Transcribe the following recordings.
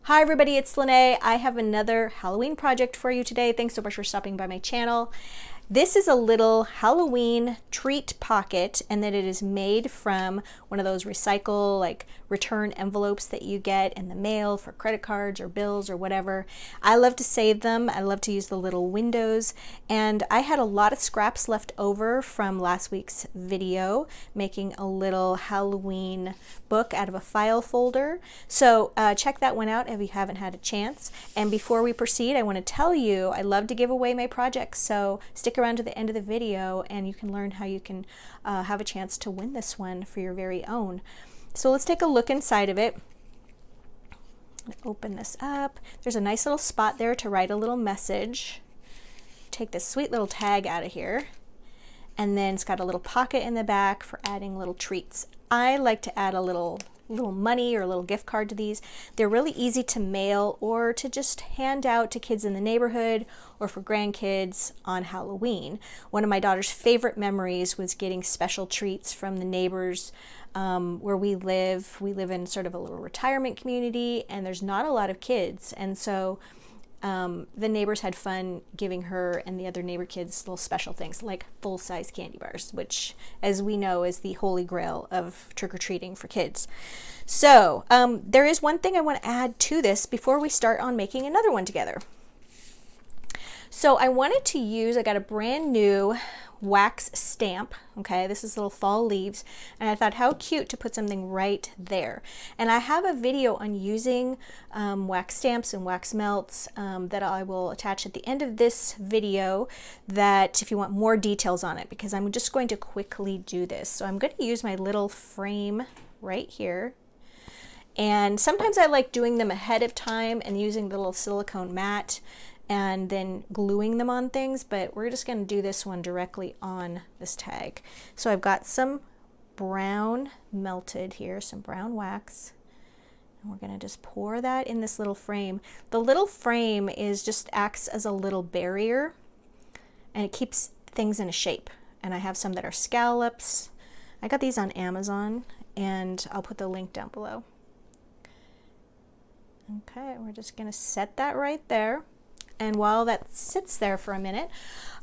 Hi everybody, it's Lene. I have another Halloween project for you today. Thanks so much for stopping by my channel. This is a little Halloween treat pocket, and then it is made from one of those recycle, like return envelopes that you get in the mail for credit cards or bills or whatever. I love to save them. I love to use the little windows, and I had a lot of scraps left over from last week's video making a little Halloween book out of a file folder. So check that one out if you haven't had a chance. And before we proceed, I want to tell you I love to give away my projects, so stick around to the end of the video and you can learn how you can have a chance to win this one for your very own. So let's take a look inside of it. Open this up. There's a nice little spot there to write a little message. Take this sweet little tag out of here, and then it's got a little pocket in the back for adding little treats. I like to add a little money or a little gift card to these. They're really easy to mail or to just hand out to kids in the neighborhood or for grandkids on Halloween. One of my daughter's favorite memories was getting special treats from the neighbors where we live. We live in sort of a little retirement community, and there's not a lot of kids, and so the neighbors had fun giving her and the other neighbor kids little special things like full-size candy bars, which, as we know, is the holy grail of trick-or-treating for kids. So there is one thing I want to add to this before we start on making another one together. So I wanted to use, I got a brand new wax stamp. Okay, this is little fall leaves, and I thought how cute to put something right there. And I have a video on using wax stamps and wax melts that I will attach at the end of this video, that if you want more details on it, because I'm just going to quickly do this. So I'm going to use my little frame right here. And sometimes I like doing them ahead of time and using the little silicone mat and then gluing them on things, but we're just going to do this one directly on this tag. So I've got some brown melted here, some brown wax, and we're going to just pour that in this little frame. The little frame just acts as a little barrier, and it keeps things in a shape. And I have some that are scallops. I got these on Amazon, and I'll put the link down below. Okay, we're just going to set that right there. And while that sits there for a minute,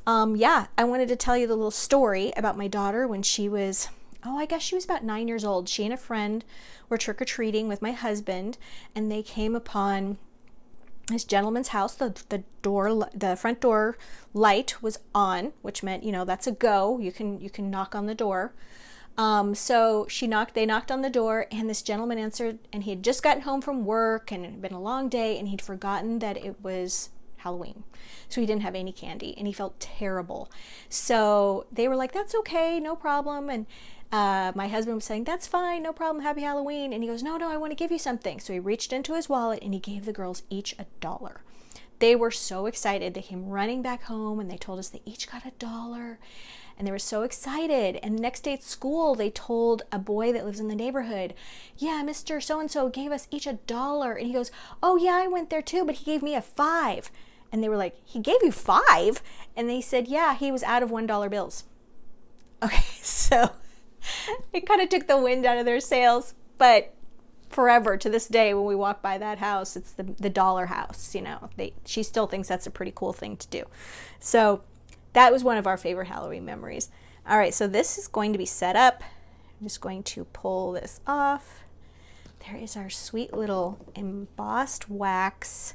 I wanted to tell you the little story about my daughter when she was, I guess she was about 9 years old. She and a friend were trick-or-treating with my husband, and they came upon this gentleman's house. The front door light was on, which meant, that's a go. You can knock on the door. So they knocked on the door, and this gentleman answered, and he had just gotten home from work, and it had been a long day, and he'd forgotten that it was Halloween. So he didn't have any candy, and he felt terrible. So they were like, that's okay, no problem. And my husband was saying, that's fine, no problem, happy Halloween. And he goes, no, I want to give you something. So he reached into his wallet and he gave the girls each $1. They were so excited. They came running back home and they told us they each got $1. And they were so excited. And the next day at school, they told a boy that lives in the neighborhood, yeah, Mr. So-and-so gave us each $1. And he goes, oh yeah, I went there too, but he gave me a 5. And they were like, he gave you 5? And they said, yeah, he was out of $1 bills. Okay, so it kind of took the wind out of their sails. But forever, to this day, when we walk by that house, it's the dollar house. She still thinks that's a pretty cool thing to do. So that was one of our favorite Halloween memories. All right, so this is going to be set up. I'm just going to pull this off. There is our sweet little embossed wax.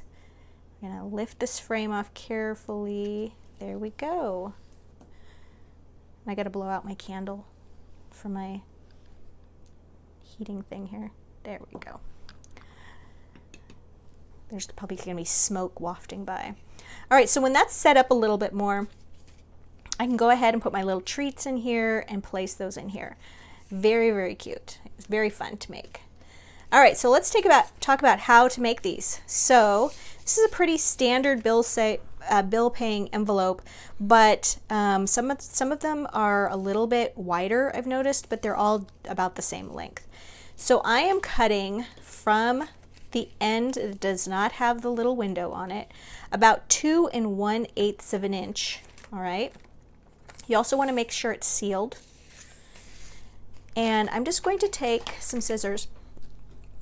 I'm going to lift this frame off carefully. There we go. I got to blow out my candle for my heating thing here. There we go. There's probably going to be smoke wafting by. All right, so when that's set up a little bit more, I can go ahead and put my little treats in here and place those in here. Very, very cute. It's very fun to make. All right, so let's talk about how to make these. So this is a pretty standard bill paying envelope, but some of them are a little bit wider, I've noticed, but they're all about the same length. So I am cutting from the end that does not have the little window on it, about 2 1/8 of an inch. All right. You also want to make sure it's sealed. And I'm just going to take some scissors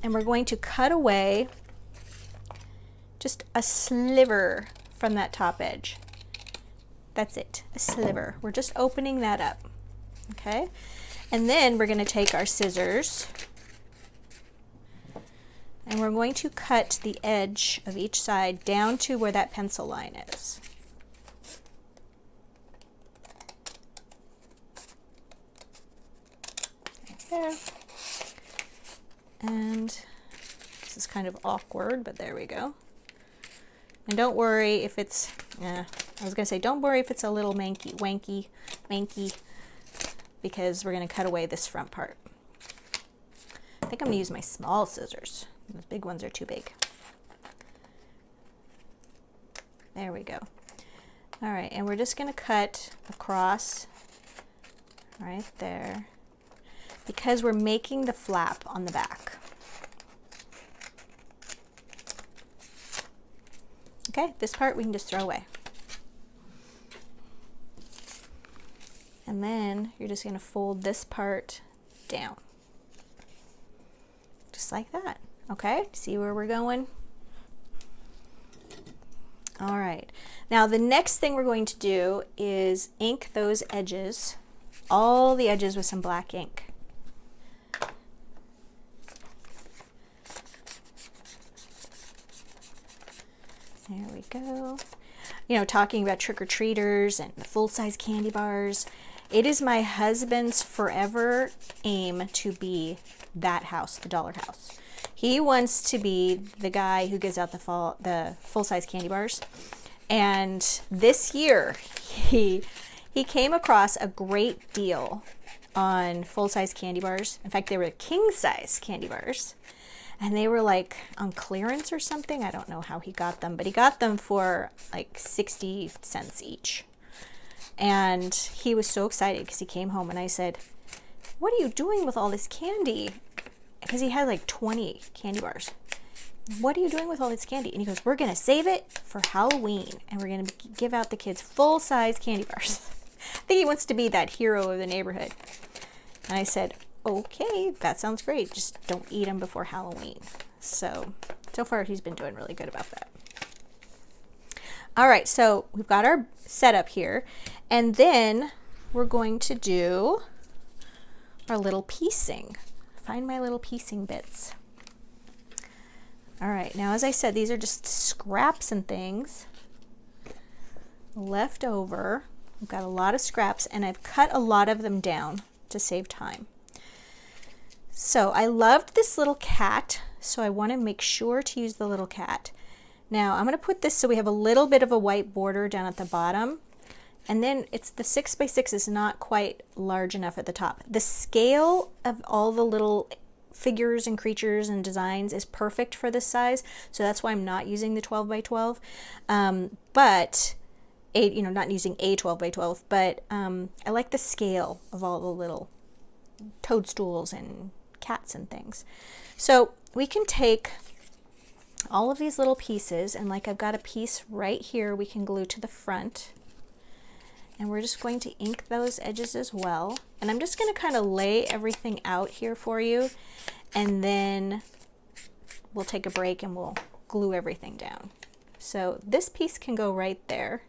and we're going to cut away just a sliver from that top edge. That's it, a sliver. We're just opening that up, okay? And then we're gonna take our scissors and we're going to cut the edge of each side down to where that pencil line is. There. And this is kind of awkward, but there we go. And don't worry if it's, I was gonna say, don't worry if it's a little wanky, because we're gonna cut away this front part. I think I'm gonna use my small scissors. Those big ones are too big. There we go. All right, and we're just gonna cut across right there because we're making the flap on the back. Okay, this part we can just throw away. And then you're just gonna fold this part down. Just like that, okay? See where we're going? All right, now the next thing we're going to do is ink those edges, all the edges with some black ink. There we go. You know, talking about trick-or-treaters and full-size candy bars, it is my husband's forever aim to be that house, the dollar house. He wants to be the guy who gives out the full-size candy bars. And this year, he came across a great deal on full-size candy bars. In fact, they were king-size candy bars. And they were like on clearance or something. I don't know how he got them, but he got them for like 60 cents each. And he was so excited because he came home and I said, "What are you doing with all this candy?" Because he had like 20 candy bars. "What are you doing with all this candy?" And he goes, "We're going to save it for Halloween and we're going to give out the kids full-size candy bars." I think he wants to be that hero of the neighborhood. And I said, "Okay, that sounds great. Just don't eat them before Halloween." So far he's been doing really good about that. All right, so we've got our setup here, and then we're going to do our little piecing. Find my little piecing bits. All right, now as I said, these are just scraps and things left over. I've got a lot of scraps, and I've cut a lot of them down to save time. So I loved this little cat, so I want to make sure to use the little cat. Now I'm going to put this so we have a little bit of a white border down at the bottom, and then it's the 6x6 is not quite large enough at the top. The scale of all the little figures and creatures and designs is perfect for this size, so that's why I'm not using the 12x12, but not using a 12x12, but I like the scale of all the little toadstools and cats and things. So we can take all of these little pieces, and like I've got a piece right here we can glue to the front, and we're just going to ink those edges as well. And I'm just going to kind of lay everything out here for you, and then we'll take a break and we'll glue everything down. So this piece can go right there,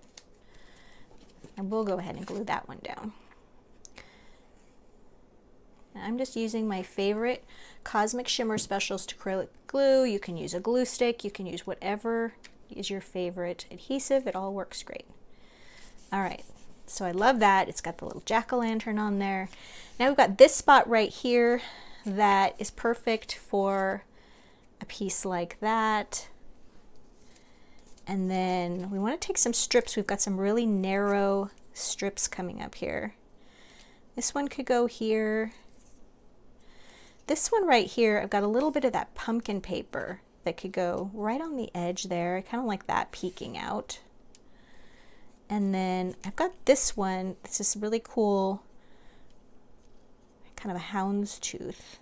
and we'll go ahead and glue that one down. I'm just using my favorite Cosmic Shimmer Specialist acrylic glue. You can use a glue stick, you can use whatever is your favorite adhesive, it all works great. All right, so I love that. It's got the little jack-o'-lantern on there. Now we've got this spot right here that is perfect for a piece like that. And then we want to take some strips. We've got some really narrow strips coming up here. This one could go here. This one right here, I've got a little bit of that pumpkin paper that could go right on the edge there. I kind of like that peeking out. And then I've got this one. This is really cool, kind of a houndstooth.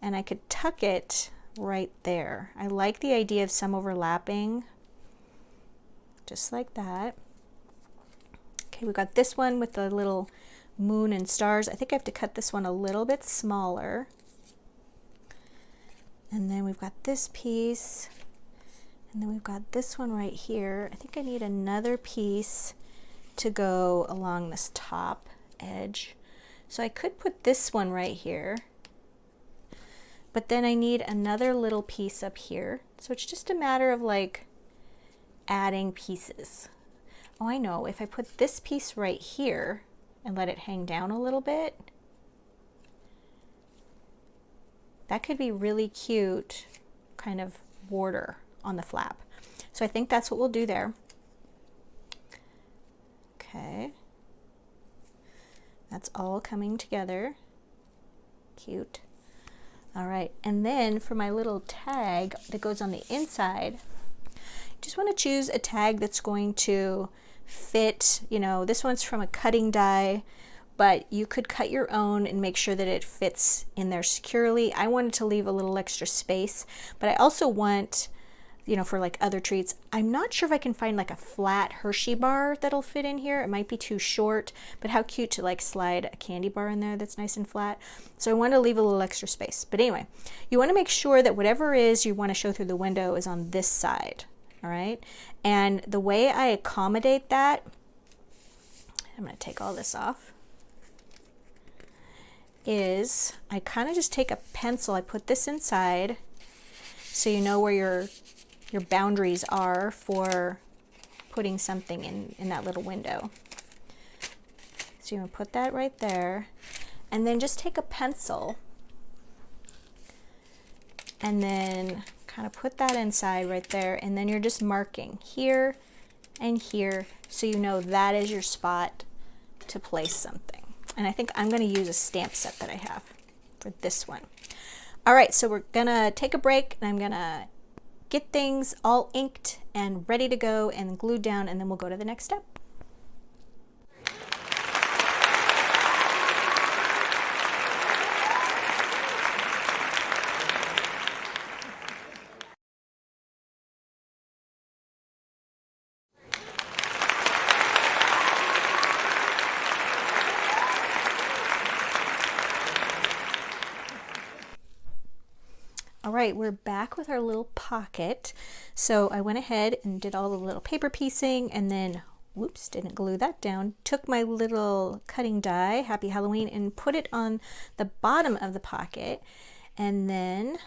And I could tuck it right there. I like the idea of some overlapping, just like that. Okay, we've got this one with the little moon and stars. I think I have to cut this one a little bit smaller. And then we've got this piece, And then we've got this one right here. I think I need another piece to go along this top edge. So I could put this one right here, but then I need another little piece up here. So it's just a matter of like adding pieces. Oh, I know, if I put this piece right here and let it hang down a little bit, that could be really cute kind of border on the flap. So I think that's what we'll do there. Okay. That's all coming together. Cute. All right, and then for my little tag that goes on the inside, just want to choose a tag that's going to fit, you know, this one's from a cutting die, but you could cut your own and make sure that it fits in there securely. I wanted to leave a little extra space, but I also want, you know, for like other treats, I'm not sure if I can find like a flat Hershey bar that'll fit in here. It might be too short, but how cute to like slide a candy bar in there that's nice and flat. So I want to leave a little extra space. But anyway, you want to make sure that whatever it is you want to show through the window is on this side. All right. And the way I accommodate that, I'm going to take all this off, is I kind of just take a pencil, I put this inside so you know where your boundaries are for putting something in that little window. So you want to put that right there, and then just take a pencil and then kind of put that inside right there, and then you're just marking here and here so you know that is your spot to place something. And I think I'm going to use a stamp set that I have for this one. All right, so we're gonna take a break and I'm gonna get things all inked and ready to go and glued down, and then we'll go to the next step. All right, we're back with our little pocket. So I went ahead and did all the little paper piecing, and then, whoops, didn't glue that down. Took my little cutting die, Happy Halloween, and put it on the bottom of the pocket. And then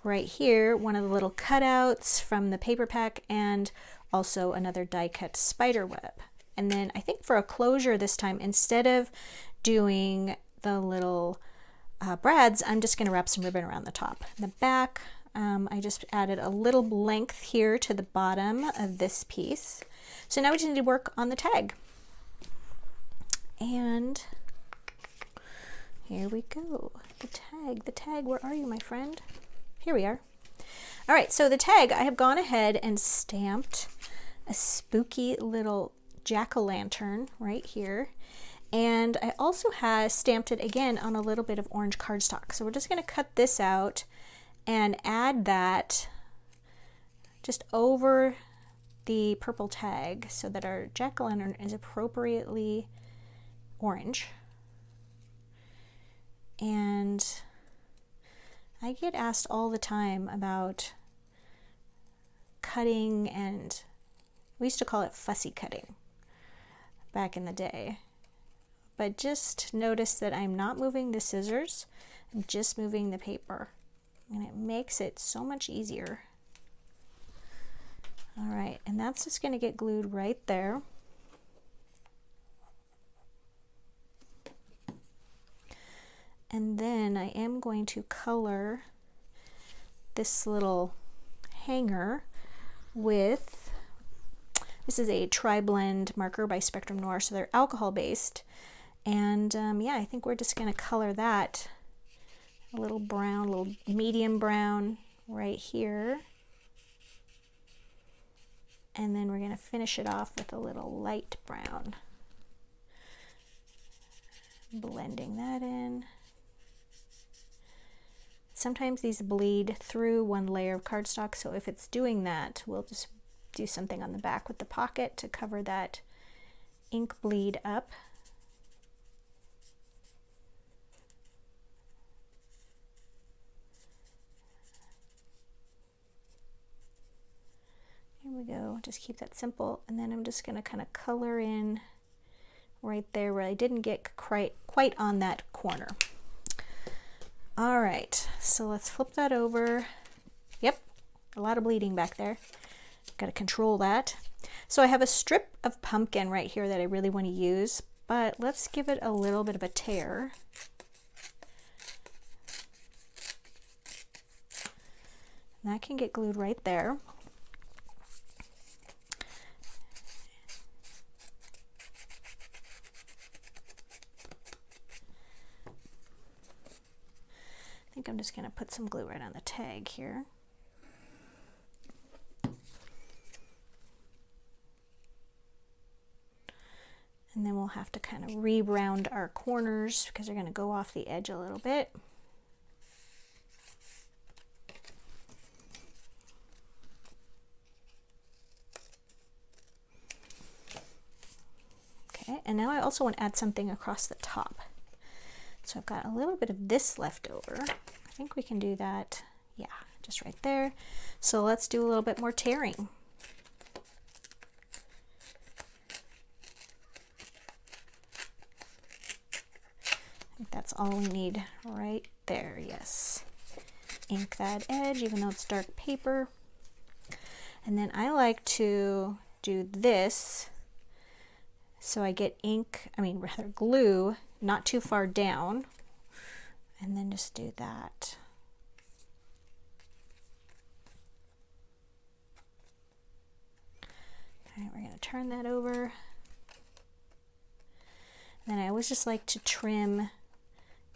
right here, one of the little cutouts from the paper pack, and also another die cut spider web. And then I think for a closure this time, instead of doing the little brads, I'm just going to wrap some ribbon around the top. The back, I just added a little length here to the bottom of this piece. So now we just need to work on the tag. And here we go. The tag, where are you, my friend? Here we are. All right, so the tag, I have gone ahead and stamped a spooky little jack-o'-lantern right here. And I also have stamped it again on a little bit of orange cardstock. So we're just going to cut this out and add that just over the purple tag so that our jack-o'-lantern is appropriately orange. And I get asked all the time about cutting, and we used to call it fussy cutting back in the day. But just notice that I'm not moving the scissors, I'm just moving the paper. And it makes it so much easier. All right, and that's just going to get glued right there. And then I am going to color this little hanger with, this is a tri-blend marker by Spectrum Noir, so they're alcohol based. And yeah, I think we're just going to color that a little brown, a little medium brown right here. And then we're going to finish it off with a little light brown. Blending that in. Sometimes these bleed through one layer of cardstock, so if it's doing that, we'll just do something on the back with the pocket to cover that ink bleed up. So just keep that simple. And then I'm just going to kind of color in right there where I didn't get quite on that corner. All right, so let's flip that over. Yep, a lot of bleeding back there. Got to control that. So I have a strip of pumpkin right here that I really want to use, but let's give it a little bit of a tear. And that can get glued right there. I think I'm just going to put some glue right on the tag here. And then we'll have to kind of re-round our corners because they're going to go off the edge a little bit. Okay, and now I also want to add something across the top. So I've got a little bit of this left over. I think we can do that, yeah, just right there. So let's do a little bit more tearing. That's all we need right there, yes. Ink that edge, even though it's dark paper. And then I like to do this so I get glue not too far down. And then just do that. All right, we're going to turn that over. And then I always just like to trim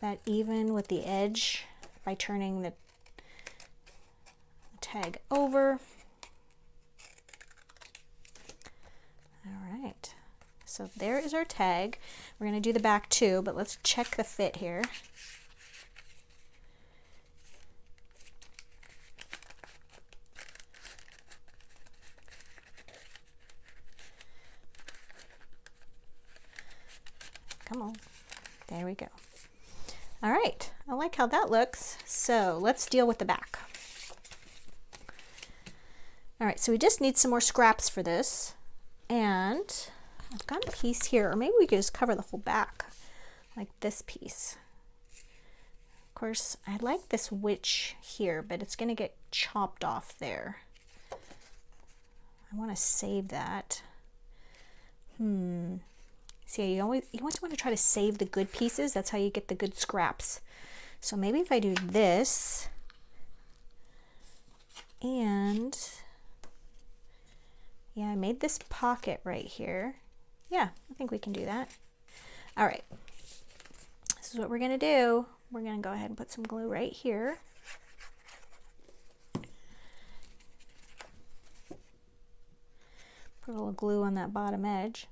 that even with the edge by turning the tag over. All right, so there is our tag. We're going to do the back too, but let's check the fit here. Come on, there we go. All right, I like how that looks. So let's deal with the back. All right, so we just need some more scraps for this. And I've got a piece here, or maybe we could just cover the whole back, like this piece. Of course, I like this witch here, but it's gonna get chopped off there. I wanna save that. See, you always want to try to save the good pieces. That's how you get the good scraps. So maybe if I do this, and yeah, I made this pocket right here. Yeah, I think we can do that. All right, this is what we're gonna do. We're gonna go ahead and put some glue right here. Put a little glue on that bottom edge.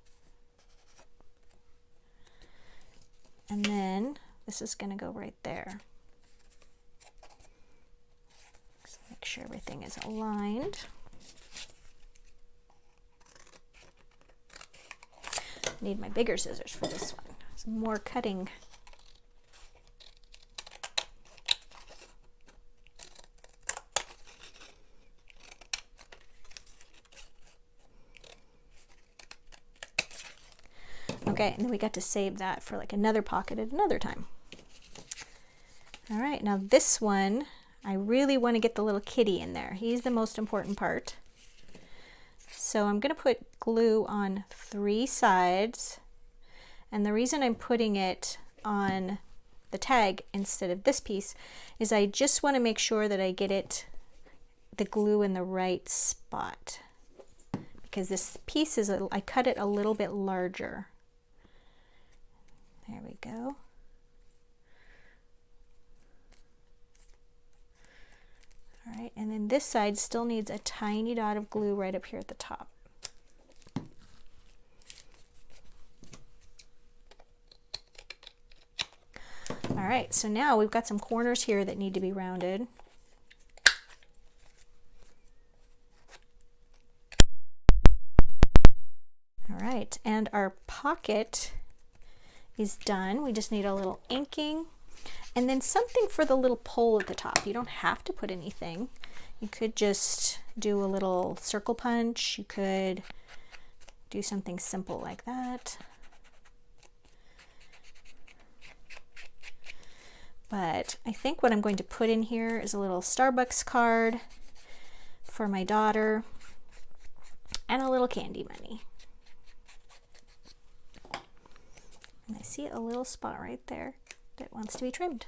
And then this is going to go right there. So make sure everything is aligned. I need my bigger scissors for this one. Some more cutting. Okay, and then we got to save that for like another pocket at another time. All right, now this one, I really want to get the little kitty in there. He's the most important part. So I'm going to put glue on 3 sides. And the reason I'm putting it on the tag instead of this piece is I just want to make sure that I get the glue in the right spot. Because this piece is, I cut it a little bit larger. There we go. All right, and then this side still needs a tiny dot of glue right up here at the top. All right, so now we've got some corners here that need to be rounded. All right, and our pocket is done. We just need a little inking and then something for the little pole at the top. You don't have to put anything. You could just do a little circle punch. You could do something simple like that. But I think what I'm going to put in here is a little Starbucks card for my daughter and a little candy money. And I see a little spot right there that wants to be trimmed.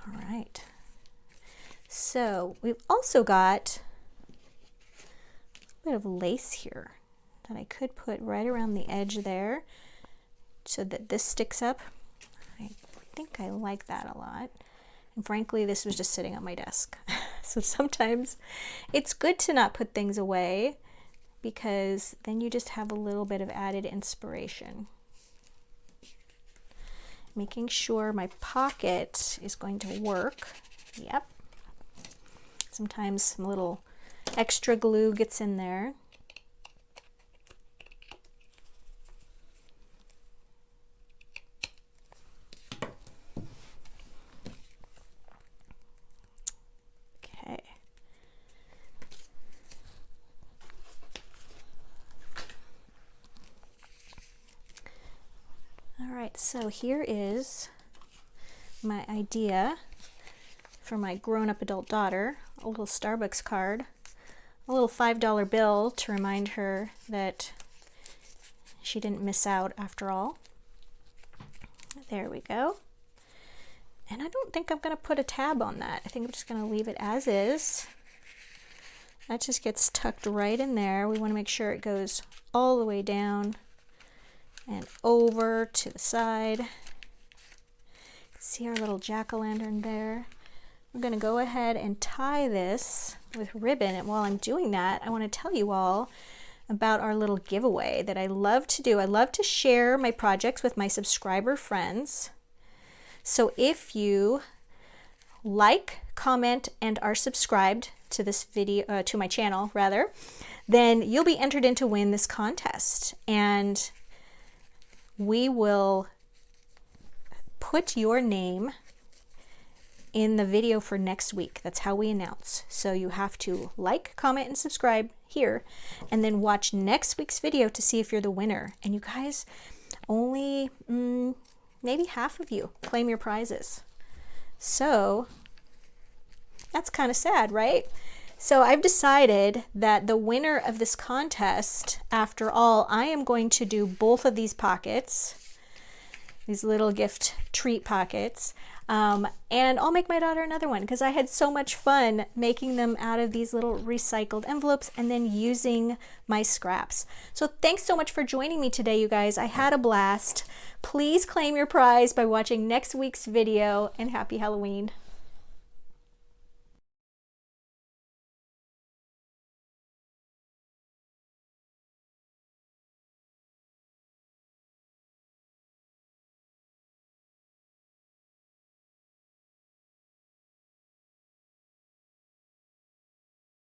All right. So we've also got a bit of lace here that I could put right around the edge there so that this sticks up. I think I like that a lot. And frankly, this was just sitting on my desk. So sometimes it's good to not put things away because then you just have a little bit of added inspiration. Making sure my pocket is going to work. Yep. Sometimes some little extra glue gets in there. Okay. All right, so here is my idea for my grown-up adult daughter, a little Starbucks card, a little $5 bill to remind her that she didn't miss out after all. There we go. And I don't think I'm going to put a tab on that. I think I'm just going to leave it as is. That just gets tucked right in there. We want to make sure it goes all the way down and over to the side. See our little jack-o'-lantern there. I'm going to go ahead and tie this with ribbon, and while I'm doing that, I want to tell you all about our little giveaway that I love to do. I love to share my projects with my subscriber friends. So if you like, comment, and are subscribed to this video, to my channel rather, then you'll be entered in to win this contest, and we will put your name in the video for next week. That's how we announce. So you have to like, comment, and subscribe here, and then watch next week's video to see if you're the winner. And you guys, only maybe half of you claim your prizes. So that's kind of sad, right? So I've decided that the winner of this contest, after all, I am going to do both of these pockets, these little gift treat pockets, and I'll make my daughter another one because I had so much fun making them out of these little recycled envelopes and then using my scraps. So thanks so much for joining me today, you guys. I had a blast. Please claim your prize by watching next week's video, and happy Halloween.